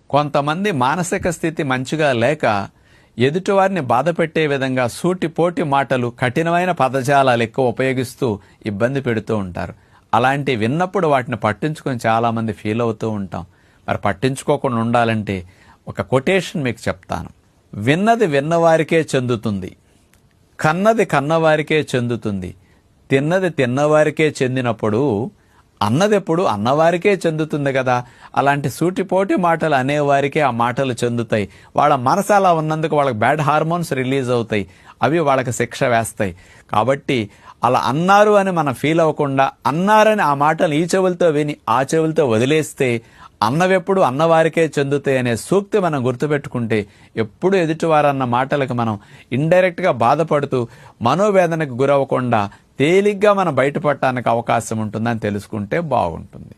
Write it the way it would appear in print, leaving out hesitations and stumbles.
కొంతమంది మానసిక స్థితి మంచిగా లేక ఎదుటివారిని బాధపెట్టే విధంగా సూటిపోటి మాటలు, కఠినమైన పదజాలాలు ఎక్కువ ఉపయోగిస్తూ ఇబ్బంది పెడుతూ ఉంటారు. అలాంటి విన్నప్పుడు వాటిని పట్టించుకొని చాలామంది ఫీల్ అవుతూ ఉంటాం. మరి పట్టించుకోకుండా ఉండాలంటే ఒక కొటేషన్ మీకు చెప్తాను. విన్నది విన్నవారికే చెందుతుంది, కన్నది కన్నవారికే చెందుతుంది, తిన్నది తిన్నవారికే చెందినప్పుడు అన్నదెప్పుడు అన్నవారికే చెందుతుంది కదా. అలాంటి సూటిపోటి మాటలు అనేవారికే ఆ మాటలు చెందుతాయి. వాళ్ళ మనసు అలా ఉన్నందుకు వాళ్ళకి బ్యాడ్ హార్మోన్స్ రిలీజ్ అవుతాయి. అవి వాళ్ళకి శిక్ష వేస్తాయి. కాబట్టి అలా అన్నారు అని మనం ఫీల్ అవ్వకుండా, అన్నారని ఆ మాటలు ఈ చెవులతో విని ఆ చెవులతో వదిలేస్తే అన్నవెప్పుడు అన్నవారికే చెందుతాయి అనే సూక్తి మనం గుర్తుపెట్టుకుంటే ఎప్పుడు ఎదుటివారన్న మాటలకు మనం ఇండైరెక్ట్గా బాధపడుతూ మనోవేదనకు గురవ్వకుండా తేలిగ్గా మనం బయటపడటానికి అవకాశం ఉంటుందని తెలుసుకుంటే బాగుంటుంది.